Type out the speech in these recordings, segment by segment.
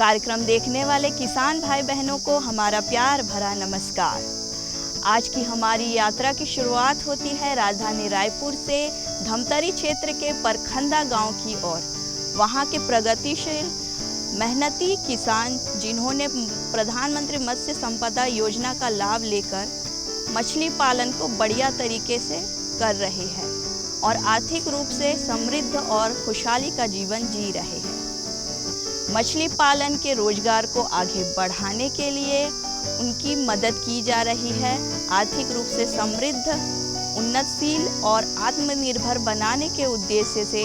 कार्यक्रम देखने वाले किसान भाई बहनों को हमारा प्यार भरा नमस्कार। आज की हमारी यात्रा की शुरुआत होती है राजधानी रायपुर से धमतरी क्षेत्र के परखंदा गांव की ओर। वहां के प्रगतिशील मेहनती किसान जिन्होंने प्रधानमंत्री मत्स्य संपदा योजना का लाभ लेकर मछली पालन को बढ़िया तरीके से कर रहे हैं और आर्थिक रूप से समृद्ध और खुशहाली का जीवन जी रहे हैं। मछली पालन के रोजगार को आगे बढ़ाने के लिए उनकी मदद की जा रही है। आर्थिक रूप से समृद्ध, उन्नतशील और आत्मनिर्भर बनाने के उद्देश्य से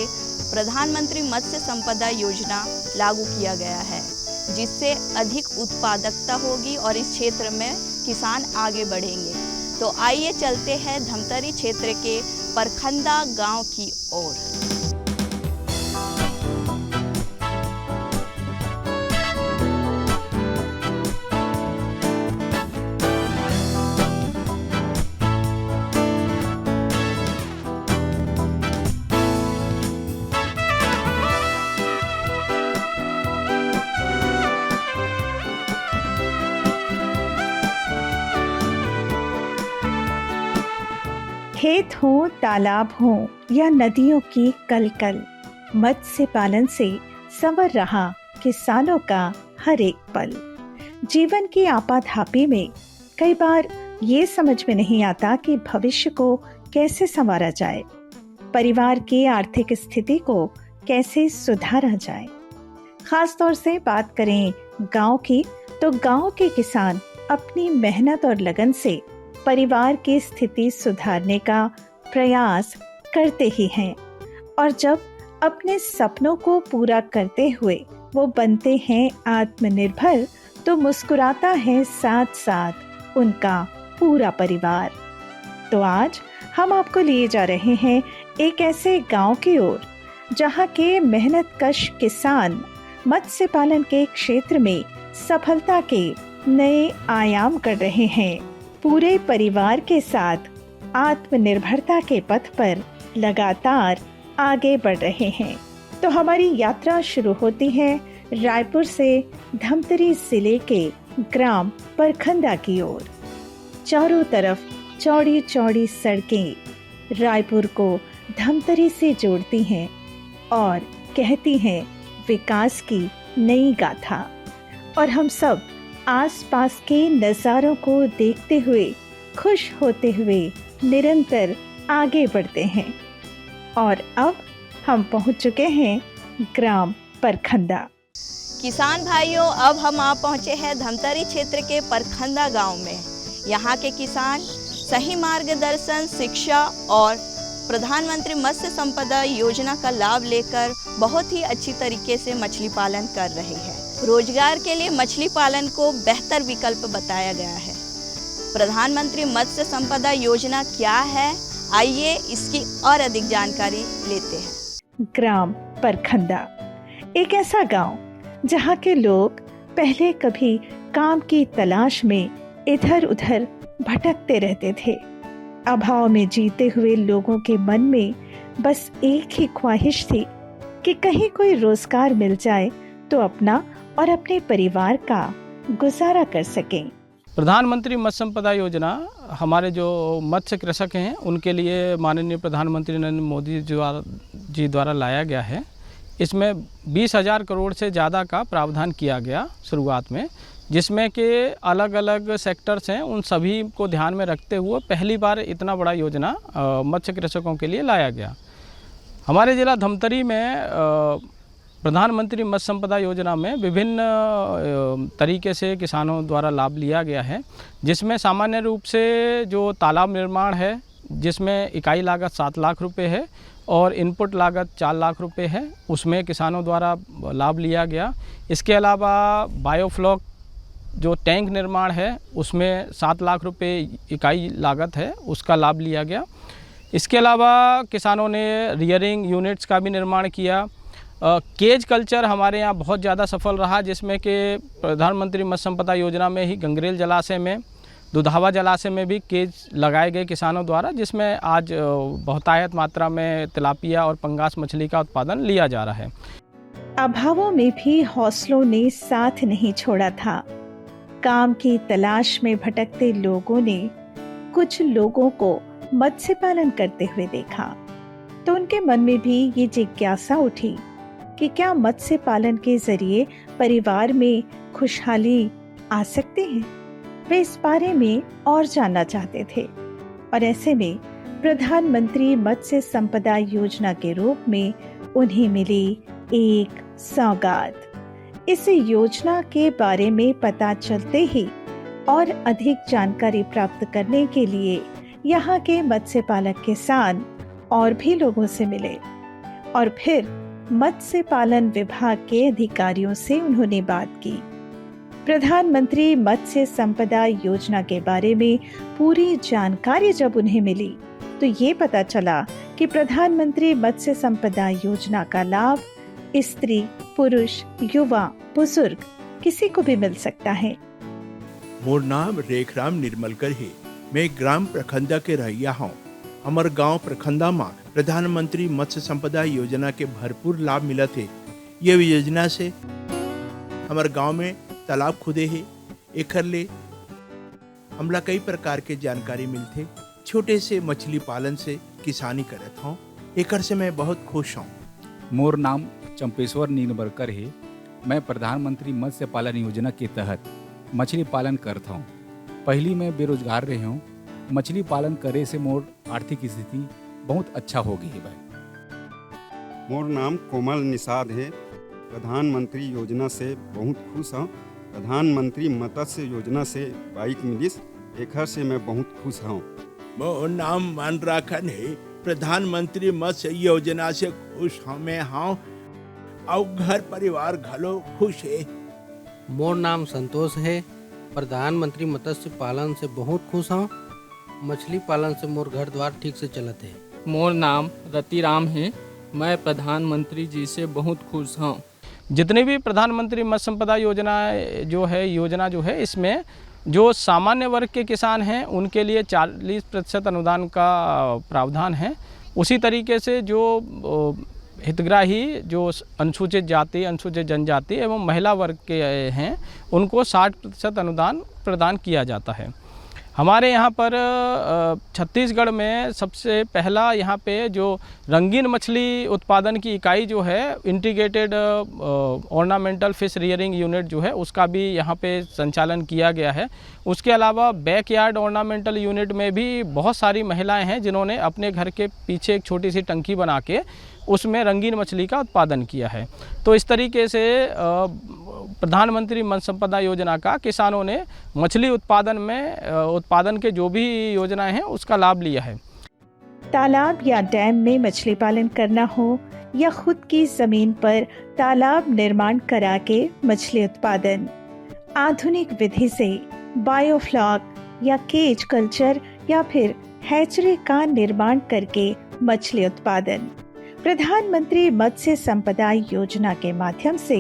प्रधानमंत्री मत्स्य संपदा योजना लागू किया गया है, जिससे अधिक उत्पादकता होगी और इस क्षेत्र में किसान आगे बढ़ेंगे। तो आइए चलते हैं धमतरी क्षेत्र के परखंदा गांव की ओर। खेत हो, तालाब हो या नदियों की कलकल, मत्स्य पालन से संवर रहा किसानों का हर एक पल। जीवन की आपाधापी में कई बार ये समझ में नहीं आता कि भविष्य को कैसे संवारा जाए, परिवार की आर्थिक स्थिति को कैसे सुधारा जाए। खास तौर से बात करें गांव की, तो गांव के किसान अपनी मेहनत और लगन से परिवार की स्थिति सुधारने का प्रयास करते ही हैं और जब अपने सपनों को पूरा करते हुए वो बनते हैं आत्मनिर्भर, तो मुस्कुराता है साथ साथ उनका पूरा परिवार। तो आज हम आपको लिए जा रहे हैं एक ऐसे गांव की ओर जहां के मेहनतकश किसान मत्स्य पालन के क्षेत्र में सफलता के नए आयाम कर रहे हैं। पूरे परिवार के साथ आत्मनिर्भरता के पथ पर लगातार आगे बढ़ रहे हैं। तो हमारी यात्रा शुरू होती है रायपुर से धमतरी जिले के ग्राम परखंदा की ओर। चारों तरफ चौड़ी चौड़ी सड़कें रायपुर को धमतरी से जोड़ती हैं और कहती हैं विकास की नई गाथा। और हम सब आसपास के नज़ारों को देखते हुए, खुश होते हुए निरंतर आगे बढ़ते हैं। और अब हम पहुंच चुके हैं ग्राम परखंदा। किसान भाइयों, अब हम आ पहुंचे हैं धमतरी क्षेत्र के परखंदा गांव में। यहाँ के किसान सही मार्गदर्शन, शिक्षा और प्रधानमंत्री मत्स्य संपदा योजना का लाभ लेकर बहुत ही अच्छी तरीके से मछली पालन कर रहे हैं। रोजगार के लिए मछली पालन को बेहतर विकल्प बताया गया है। प्रधानमंत्री मत्स्य संपदा योजना क्या है, आइए इसकी और अधिक जानकारी लेते हैं। ग्राम परखंदा एक ऐसा गांव जहां के लोग पहले कभी काम की तलाश में इधर उधर भटकते रहते थे। अभाव में जीते हुए लोगों के मन में बस एक ही ख्वाहिश थी कि कहीं कोई रोजगार मिल जाए तो अपना और अपने परिवार का गुजारा कर सकें। प्रधानमंत्री मत्स्य संपदा योजना हमारे जो मत्स्य कृषक हैं उनके लिए माननीय प्रधानमंत्री नरेंद्र मोदी जी द्वारा लाया गया है। इसमें 20,000 करोड़ से ज़्यादा का प्रावधान किया गया शुरुआत में, जिसमें कि अलग अलग सेक्टर्स हैं, उन सभी को ध्यान में रखते हुए पहली बार इतना बड़ा योजना मत्स्य कृषकों के लिए लाया गया। हमारे ज़िला धमतरी में प्रधानमंत्री मत्स्य संपदा योजना में विभिन्न तरीके से किसानों द्वारा लाभ लिया गया है, जिसमें सामान्य रूप से जो तालाब निर्माण है, जिसमें इकाई लागत 7 लाख रुपए है और इनपुट लागत 4 लाख रुपए है, उसमें किसानों द्वारा लाभ लिया गया। इसके अलावा बायोफ्लॉक जो टैंक निर्माण है, उसमें 7 लाख रुपए इकाई लागत है, उसका लाभ लिया गया। इसके अलावा किसानों ने रियरिंग यूनिट्स का भी निर्माण किया। केज कल्चर हमारे यहाँ बहुत ज़्यादा सफल रहा, जिसमें कि प्रधानमंत्री मत्स्य संपदा योजना में ही गंगरेल जलाशय में, दुधावा जलाशय में भी केज लगाए गए किसानों द्वारा, जिसमें आज बहुतायत मात्रा में तिलापिया और पंगास मछली का उत्पादन लिया जा रहा है। अभावों में भी हौसलों ने साथ नहीं छोड़ा था। काम की तलाश में भटकते लोगों ने कुछ लोगों को मत्स्य पालन करते हुए देखा, तो उनके मन में भी ये जिज्ञासा उठी कि क्या मत्स्य पालन के जरिए परिवार में खुशहाली आ सकती है। वे इस बारे में और जानना चाहते थे और ऐसे में प्रधानमंत्री मत्स्य संपदा योजना के रूप में उन्हें मिली एक सौगात। इस योजना के बारे में पता चलते ही और अधिक जानकारी प्राप्त करने के लिए यहाँ के मत्स्य पालक किसान और भी लोगों से मिले और फिर मत्स्य पालन विभाग के अधिकारियों से उन्होंने बात की। प्रधानमंत्री मत्स्य संपदा योजना के बारे में पूरी जानकारी जब उन्हें मिली तो ये पता चला कि प्रधानमंत्री मत्स्य संपदा योजना का लाभ स्त्री, पुरुष, युवा, बुजुर्ग किसी को भी मिल सकता है। मोर नाम रेखराम निर्मलकर है। मैं ग्राम प्रखंडा के रहिया हूँ। हमार गांव प्रखंडा में प्रधानमंत्री मत्स्य संपदा योजना के भरपूर लाभ मिलत है। ये योजना से हमार गांव में तालाब खुदे है। एकर ले हमला कई प्रकार के जानकारी मिलते। छोटे से मछली पालन से किसानी करत हूँ। एकर से मैं बहुत खुश हूँ। मोर नाम चंपेश्वर नीलबरकर है। मैं प्रधानमंत्री मत्स्य पालन योजना के तहत मछली पालन करता हूँ। पहली मैं बेरोजगार रहे हूँ। मछली पालन करे से मोर आर्थिक स्थिति बहुत अच्छा हो गई है भाई। मोर नाम कोमल निषाद है। प्रधानमंत्री योजना से बहुत खुश हूँ। प्रधानमंत्री मत्स्य योजना से बाइक मिलिस, एकर से मैं बहुत खुश हूँ। मोर नाम मान राखन है। प्रधानमंत्री मत्स्य योजना से खुश मैं हूँ और घर परिवार घलो खुश है। मोर नाम संतोष है। प्रधानमंत्री मत्स्य पालन से बहुत खुश हूँ। मछली पालन से मोर घर द्वार ठीक से चलत है। मोर नाम रतिराम है। मैं प्रधानमंत्री जी से बहुत खुश हूँ। जितनी भी प्रधानमंत्री मत्स्य संपदा योजना जो है इसमें जो सामान्य वर्ग के किसान हैं उनके लिए 40% अनुदान का प्रावधान है। उसी तरीके से जो हितग्राही जो अनुसूचित जाति, अनुसूचित जनजाति एवं महिला वर्ग के हैं उनको 60% अनुदान प्रदान किया जाता है। हमारे यहाँ पर छत्तीसगढ़ में सबसे पहला यहाँ पे जो रंगीन मछली उत्पादन की इकाई जो है integrated ornamental fish rearing unit जो है उसका भी यहाँ पे संचालन किया गया है। उसके अलावा बैकयार्ड ऑर्नामेंटल यूनिट में भी बहुत सारी महिलाएं हैं जिन्होंने अपने घर के पीछे एक छोटी सी टंकी बना के उसमें रंगीन मछली का उत्पादन किया है। तो इस तरीके से प्रधानमंत्री मत्स्य संपदा योजना का किसानों ने मछली उत्पादन के जो भी योजनाएं हैं उसका लाभ लिया है। तालाब या डैम में मछली पालन करना हो या खुद की जमीन पर तालाब निर्माण करा के मछली उत्पादन, आधुनिक विधि से बायोफ्लॉक या केज कल्चर या फिर हैचरी का निर्माण करके मछली उत्पादन, प्रधानमंत्री मत्स्य संपदा योजना के माध्यम से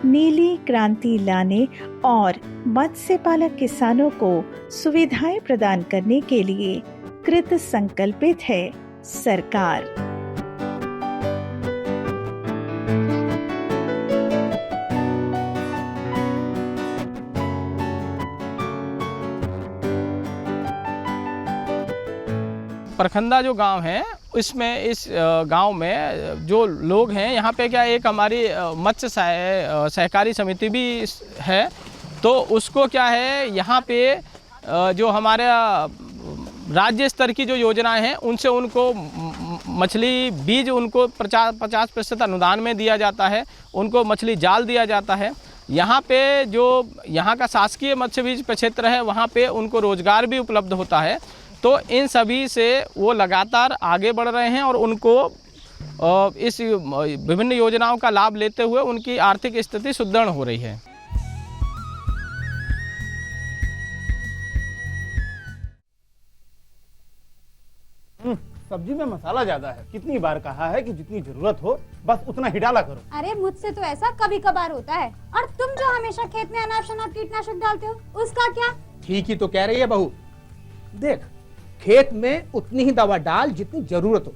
नीली क्रांति लाने और मत्स्य पालक किसानों को सुविधाएं प्रदान करने के लिए कृत संकल्पित है सरकार। परखंदा जो गांव है इसमें इस गांव में जो लोग हैं यहाँ पे क्या एक हमारी मत्स्य सहकारी समिति भी है। तो उसको क्या है यहाँ पे जो हमारे राज्य स्तर की जो योजनाएं हैं उनसे उनको मछली बीज उनको 50% अनुदान में दिया जाता है। उनको मछली जाल दिया जाता है। यहाँ पे जो यहाँ का शासकीय मत्स्य बीज क्षेत्र है वहाँ पे उनको रोजगार भी उपलब्ध होता है। तो इन सभी से वो लगातार आगे बढ़ रहे हैं और उनको इस विभिन्न योजनाओं का लाभ लेते हुए उनकी आर्थिक स्थिति सुदृढ़ हो रही है। सब्जी में मसाला ज्यादा है। कितनी बार कहा है कि जितनी जरूरत हो बस उतना ही डाला करो। अरे मुझसे तो ऐसा कभी कभार होता है। और तुम जो हमेशा खेत में अनाप शनाप कीटनाशक डालते हो उसका क्या? ठीक ही तो कह रही है बहू। देख, खेत में उतनी ही दवा डाल जितनी जरूरत हो।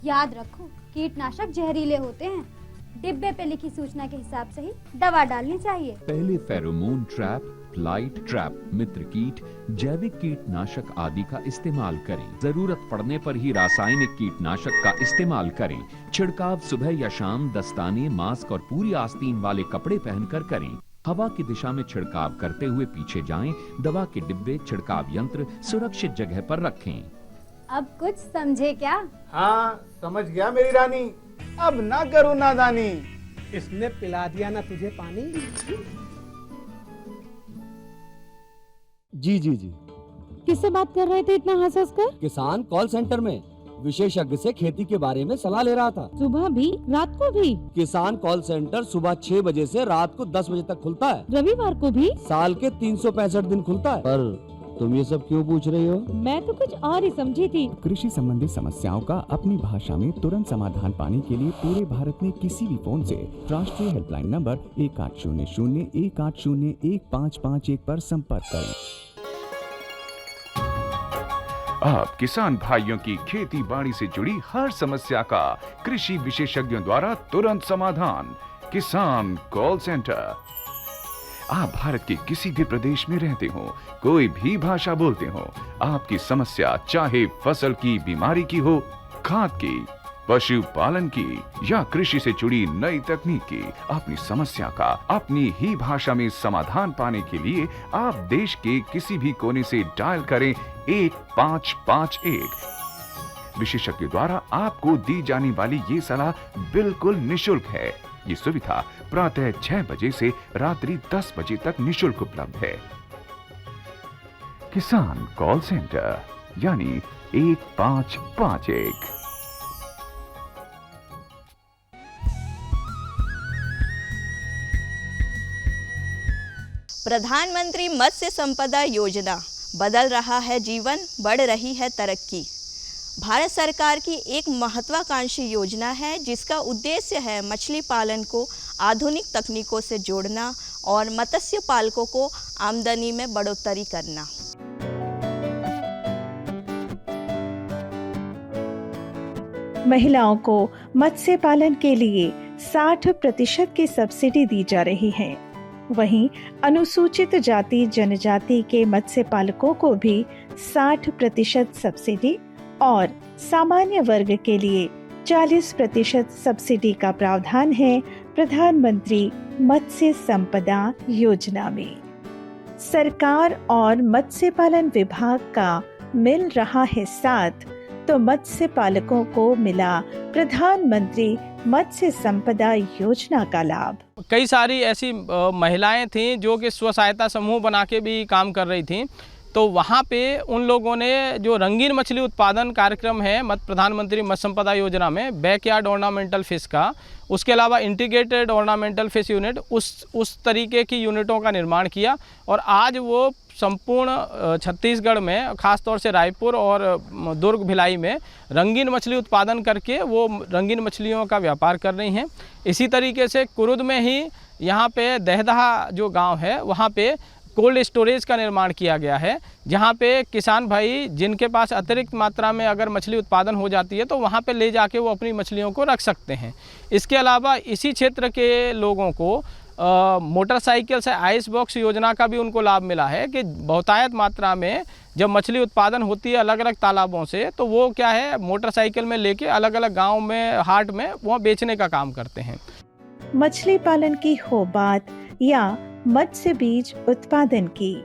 याद रखो कीटनाशक जहरीले होते हैं। डिब्बे पे लिखी सूचना के हिसाब से ही दवा डालनी चाहिए। पहले फेरोमोन ट्रैप, फ्लाइट ट्रैप, मित्र कीट, जैविक कीटनाशक आदि का इस्तेमाल करें। जरूरत पड़ने पर ही रासायनिक कीटनाशक का इस्तेमाल करें। छिड़काव सुबह या शाम दस्ताने, मास्क और पूरी आस्तीन वाले कपड़े पहनकर करें। हवा की दिशा में छिड़काव करते हुए पीछे जाएं। दवा के डिब्बे, छिड़काव यंत्र सुरक्षित जगह पर रखें। अब कुछ समझे क्या? हाँ समझ गया मेरी रानी, अब ना करो नादानी। इसने पिला दिया ना तुझे पानी। जी जी जी। किससे बात कर रहे थे इतना हंस हंस कर? किसान कॉल सेंटर में विशेषज्ञ से खेती के बारे में सलाह ले रहा था। सुबह भी रात को भी? किसान कॉल सेंटर सुबह 6 बजे से रात को 10 बजे तक खुलता है। रविवार को भी? साल के 365 दिन खुलता है। पर तुम ये सब क्यों पूछ रही हो? मैं तो कुछ और ही समझी थी। कृषि संबंधी समस्याओं का अपनी भाषा में तुरंत समाधान पाने के लिए पूरे भारत में किसी भी फोन से राष्ट्रीय हेल्पलाइन नंबर 1800-180-1551 पर संपर्क करें। आप किसान भाइयों की खेती बाड़ी से जुड़ी हर समस्या का कृषि विशेषज्ञों द्वारा तुरंत समाधान। किसान कॉल सेंटर। आप भारत के किसी भी प्रदेश में रहते हो, कोई भी भाषा बोलते हो, आपकी समस्या चाहे फसल की बीमारी की हो, खाद की, पशुपालन की या कृषि से जुड़ी नई तकनीक की, अपनी समस्या का अपनी ही भाषा में समाधान पाने के लिए आप देश के किसी भी कोने से डायल करें 1551। विशेषज्ञ द्वारा आपको दी जाने वाली ये सलाह बिल्कुल निशुल्क है। ये सुविधा प्रातः 6 बजे से रात्रि 10 बजे तक निशुल्क उपलब्ध है। किसान कॉल सेंटर यानी 1551। प्रधानमंत्री मत्स्य संपदा योजना, बदल रहा है जीवन, बढ़ रही है तरक्की। भारत सरकार की एक महत्वाकांक्षी योजना है जिसका उद्देश्य है मछली पालन को आधुनिक तकनीकों से जोड़ना और मत्स्य पालकों को आमदनी में बढ़ोतरी करना। महिलाओं को मत्स्य पालन के लिए 60% की सब्सिडी दी जा रही है। वहीं अनुसूचित जाति जनजाति के मत्स्य पालकों को भी 60% सब्सिडी और सामान्य वर्ग के लिए 40% सब्सिडी का प्रावधान है प्रधानमंत्री मत्स्य संपदा योजना में। सरकार और मत्स्य पालन विभाग का मिल रहा है साथ, तो मत्स्य पालकों को मिला प्रधानमंत्री मत्स्य संपदा योजना का लाभ। कई सारी ऐसी महिलाएं थीं जो कि स्व सहायता समूह बना के भी काम कर रही थीं, तो वहाँ पे उन लोगों ने जो रंगीन मछली उत्पादन कार्यक्रम है प्रधानमंत्री मत्स्य संपदा योजना में, बैकयार्ड ऑर्नामेंटल फिश का, उसके अलावा इंटीग्रेटेड ऑर्नामेंटल फिश यूनिट, उस तरीके की यूनिटों का निर्माण किया। और आज वो संपूर्ण छत्तीसगढ़ में, ख़ासतौर से रायपुर और दुर्ग भिलाई में रंगीन मछली उत्पादन करके वो रंगीन मछलियों का व्यापार कर रही हैं। इसी तरीके से कुरुद में ही यहाँ पे दहदहा जो गांव है, वहाँ पे कोल्ड स्टोरेज का निर्माण किया गया है, जहाँ पे किसान भाई जिनके पास अतिरिक्त मात्रा में अगर मछली उत्पादन हो जाती है तो वहाँ पे ले जाके वो अपनी मछलियों को रख सकते हैं। इसके अलावा इसी क्षेत्र के लोगों को मोटरसाइकिल से आइस बॉक्स योजना का भी उनको लाभ मिला है कि बहुतायत मात्रा में जब मछली उत्पादन होती है अलग अलग तालाबों से, तो वो क्या है मोटरसाइकिल में लेके अलग अलग गाँव में, हाट में वहाँ बेचने का काम करते हैं। मछली पालन की हो बात या मत्स्य बीज उत्पादन की,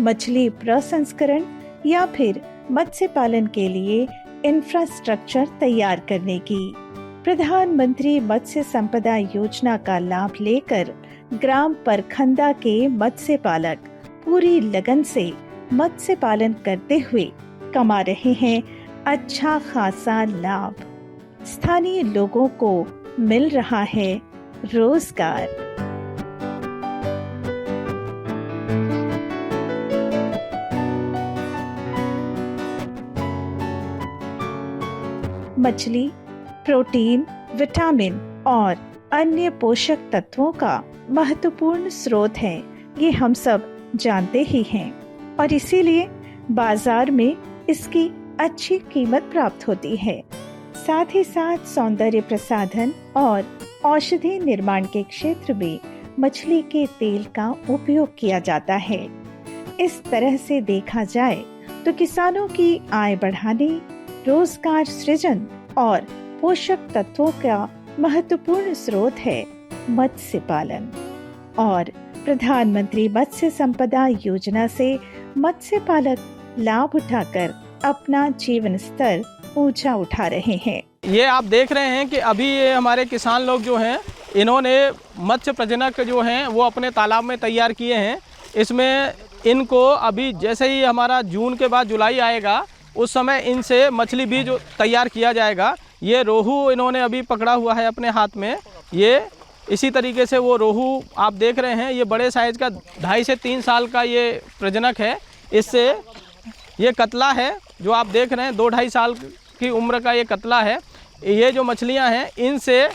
मछली प्रसंस्करण या फिर मत्स्य पालन के लिए इंफ्रास्ट्रक्चर तैयार करने की, प्रधानमंत्री मत्स्य संपदा योजना का लाभ लेकर ग्राम परखंदा के मत्स्य पालक पूरी लगन से मत्स्य पालन करते हुए कमा रहे हैं अच्छा खासा लाभ। स्थानीय लोगों को मिल रहा है रोजगार। मछली प्रोटीन, विटामिन और अन्य पोषक तत्वों का महत्वपूर्ण स्रोत है, ये हम सब जानते ही हैं, और इसीलिए बाजार में इसकी अच्छी कीमत प्राप्त होती है। साथ ही साथ सौंदर्य प्रसाधन और औषधि निर्माण के क्षेत्र में मछली के तेल का उपयोग किया जाता है। इस तरह से देखा जाए तो किसानों की आय बढ़ाने, रोजगार सृजन और पोषक तत्वों का महत्वपूर्ण स्रोत है मत्स्य पालन। और प्रधानमंत्री मत्स्य संपदा योजना से मत्स्य पालक लाभ उठाकर अपना जीवन स्तर ऊंचा उठा रहे हैं। ये आप देख रहे हैं कि अभी ये हमारे किसान लोग जो हैं, इन्होंने मत्स्य प्रजनक जो हैं वो अपने तालाब में तैयार किए हैं। इसमें इनको अभी जैसे ही हमारा जून के बाद जुलाई आएगा, उस समय इनसे मछली भी जो तैयार किया जाएगा। ये रोहू इन्होंने अभी पकड़ा हुआ है अपने हाथ में। ये इसी तरीके से वो रोहू आप देख रहे हैं, ये बड़े साइज़ का 2.5 से 3 साल का ये प्रजनक है। इससे ये कतला है जो आप देख रहे हैं, 2-2.5 साल की उम्र का ये कतला है। ये जो मछलियां हैं, इनसे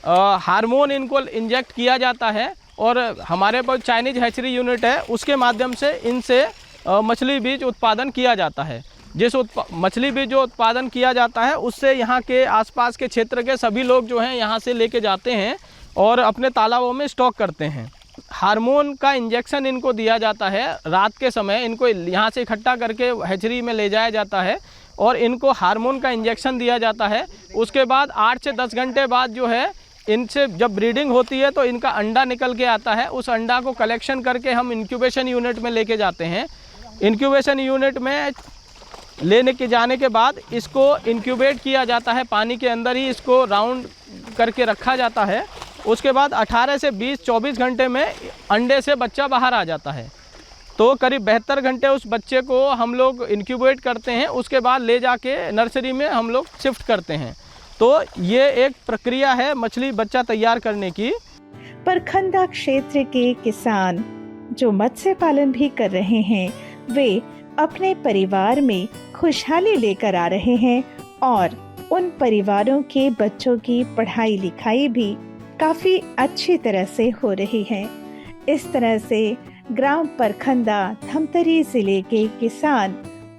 हार्मोन इनको इंजेक्ट किया जाता है और हमारे पास चाइनीज हैचरी यूनिट है, उसके माध्यम से इनसे मछली बीज उत्पादन किया जाता है। जिस मछली बीज जो उत्पादन किया जाता है, उससे यहाँ के आसपास के क्षेत्र के सभी लोग जो हैं यहाँ से लेके जाते हैं और अपने तालाबों में स्टॉक करते हैं। हार्मोन का इंजेक्शन इनको दिया जाता है। रात के समय इनको यहाँ से इकट्ठा करके हैचरी में ले जाया जाता है और इनको हार्मोन का इंजेक्शन दिया जाता है। उसके बाद 8 से 10 घंटे बाद जो है, इनसे जब ब्रीडिंग होती है तो इनका अंडा निकल के आता है। उस अंडा को कलेक्शन करके हम इंक्यूबेशन यूनिट में लेके जाते हैं। इंक्यूबेशन यूनिट में लेने के जाने के बाद इसको इंक्यूबेट किया जाता है, पानी के अंदर ही इसको राउंड करके रखा जाता है। उसके बाद 18 से 20-24 घंटे में अंडे से बच्चा बाहर आ जाता है। तो करीब 72 घंटे उस बच्चे को हम लोग इंक्यूबेट करते हैं। उसके बाद ले जाके नर्सरी में हम लोग शिफ्ट करते हैं। तो ये एक प्रक्रिया है मछली बच्चा तैयार करने की। परखंदा क्षेत्र के किसान जो मत्स्य पालन भी कर रहे हैं, वे अपने परिवार में खुशहाली लेकर आ रहे हैं और उन परिवारों के बच्चों की पढ़ाई लिखाई भी काफी अच्छी तरह से हो रही है। इस तरह से ग्राम परखंदा धमतरी जिले के किसान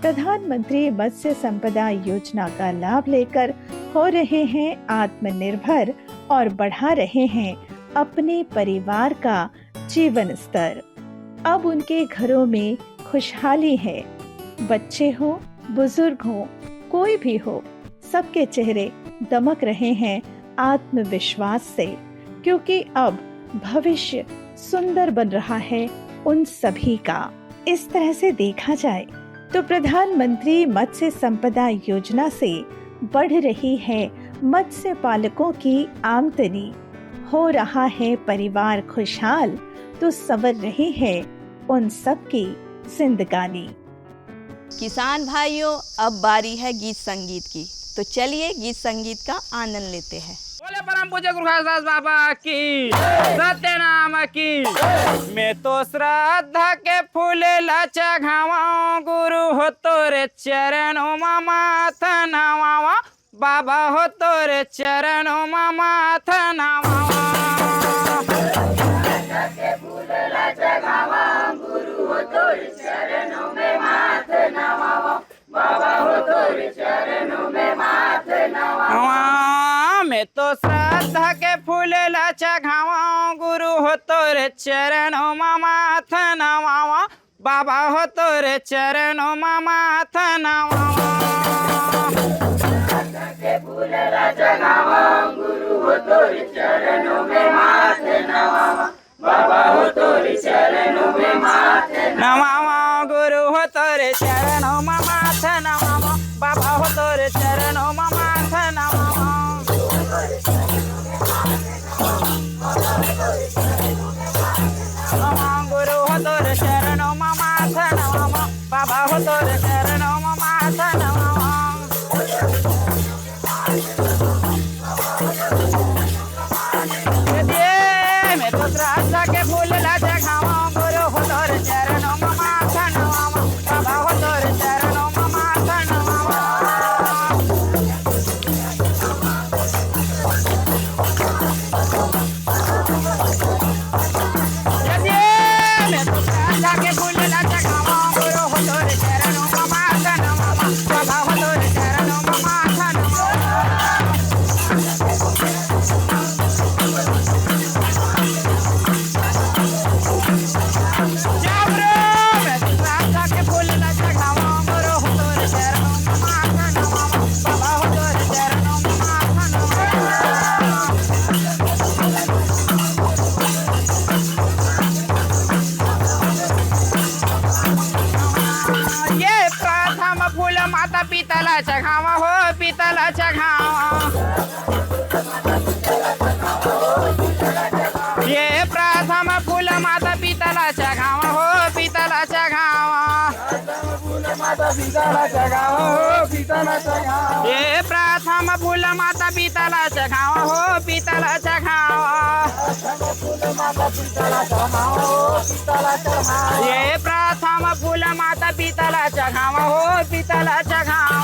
प्रधानमंत्री मत्स्य संपदा योजना का लाभ लेकर हो रहे हैं आत्मनिर्भर और बढ़ा रहे हैं अपने परिवार का जीवन स्तर। अब उनके घरों में खुशहाली है। बच्चे हो, बुजुर्ग हो, कोई भी हो, सबके चेहरे दमक रहे हैं आत्मविश्वास से, क्योंकि अब भविष्य सुंदर बन रहा है उन सभी का। इस तरह से देखा जाए तो प्रधानमंत्री मत्स्य संपदा योजना से बढ़ रही है मत्स्य पालकों की आमदनी, हो रहा है परिवार खुशहाल, तो संवर रही है उन सब की जिंदगानी। किसान भाइयों, अब बारी है गीत संगीत की, तो चलिए गीत संगीत का आनंद लेते हैं। बोले परम पूज्य गुरु घासदास बाबा की, सत्य नाम की। मैं तो श्रद्धा के फूल चढ़ावा, गुरु हो तोरे चरणों में माथा नवावा, बाबा हो तोरे चरणों में माथा नवावा। गुरु हो तोरे चरणों में माथा नवावा, बाबा हो तोरे चरणों में माथा नवावा। मैं तो श्रद्धा के फूल चढ़ावा, गुरु हो तोरे चरणों में माथा नवावा, बाबा हो तोरे चरणों में माथा नवावा। फूल चढ़ावा, गुरु हो तोरे चरणों में माथा नवावा, बाबा हो तोरे चरणों में माथा नवावा। गुरु हो तोरे चरणों में माथा नवावा, बाबा हो तोरे चरणों में माथा नवावा। गुरु हो तोरे चरणों में माथा नवावा, बाबा हो तोरे चरणों में माथा नवावा। मैं तो श्रद्धा के फूल चढ़ावा, गुरु हो तोरे चरणों में माथा नवावा, बाबा हो तोरे चरणों में माथा नवावा। पीतल चघावा ये प्रथम फूल माता पीतल चघावा हो पीतल चघावा ये प्रथम फूल माता पीतल चघावा हो पीतल चघावा ये प्रथम फूल माता पीतल चघावा हो पीतल चघावा ये प्रथम फूल माता पीतल चघावा हो पीतल चघावा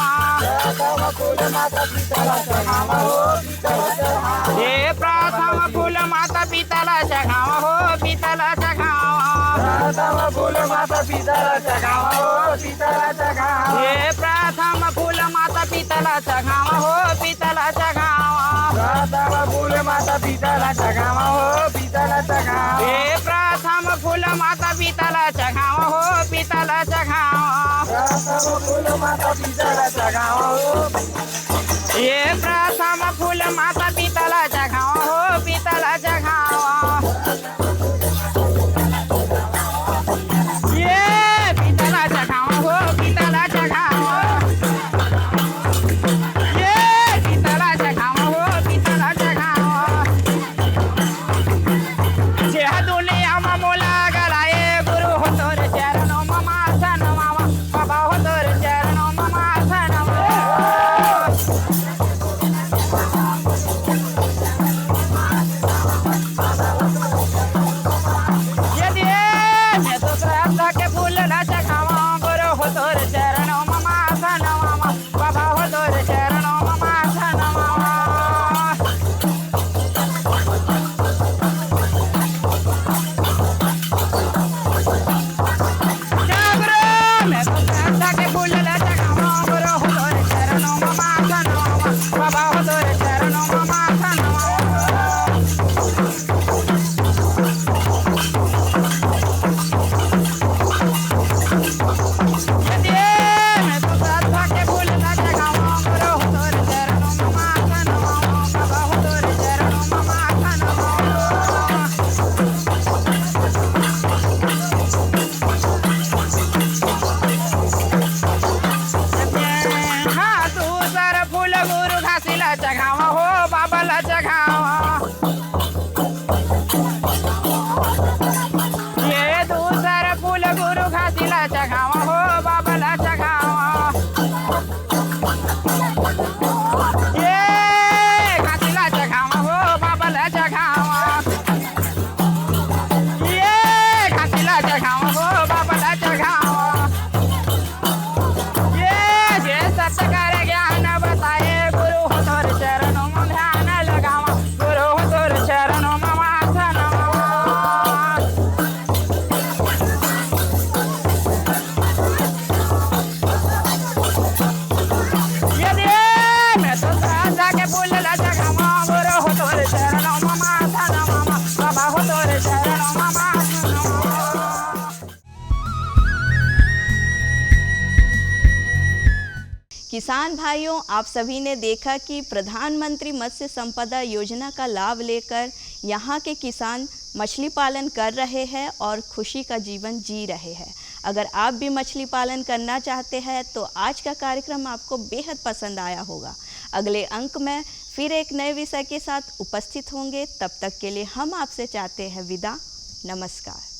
ये प्रथम फूल माता पीतल चघावा हो पीतल चघावा ये प्रथम फूल माता पीतल चघावा हो पीतल चघावा ये प्रथम फूल माता पीतल चघावा हो पीतल चघावा ये पीतल चघावा हो पीतल चघावा ये पीतल चघावा हो पीतल चघावा जेह दुनिया में मोला गलाए गुरु हो तोर चरणों में माथा नमावा बाबा हो तोर चरणों में माथा नमावा यदि मैं तो श्रद्धा के फूल न चढ़ावा गुरु हो तोर चरणों में माथा नमावा बाबा हो तोर चरणों में माथा नमावा जागरो मैं तो श्रद्धा के फूल न चढ़ावा गुरु हो तोर चरणों में माथा नमावा बाबा हो तोर चरणों में माथा नमावा यदि मैं तो श्रद्धा के फूल न चढ़ावा गुरु हो तोर चरणों में माथा नमावा बाबा हो तोर चरणों में माथा नमावा हाँ दूसर फूल गुरु घासीला चघावा हो बाबला चघावा ये दूसर फूल गुरु घासीला चघावा हो बाबला चघावा ये घासीला चघावा हो बाबला चघावा ये घासीला चघावा हो बाबला चघावा ये जे सत्य कर ज्ञान बताए गुरु हो तोर चरणों में ध्यान लगावा गुरु हो तोर चरणों में माथा नमावा यदि मैं तो श्रद्धा के फूल न चढ़ावा गुरु हो तोर चरणों में माथा नमावा बाबा हो तोर चरणों में माथा नमावा किसान भाइयों, आप सभी ने देखा कि प्रधानमंत्री मत्स्य संपदा योजना का लाभ लेकर यहाँ के किसान मछली पालन कर रहे हैं और खुशी का जीवन जी रहे हैं। अगर आप भी मछली पालन करना चाहते हैं तो आज का कार्यक्रम आपको बेहद पसंद आया होगा। अगले अंक में फिर एक नए विषय के साथ उपस्थित होंगे। तब तक के लिए हम आपसे चाहते हैं विदा। नमस्कार।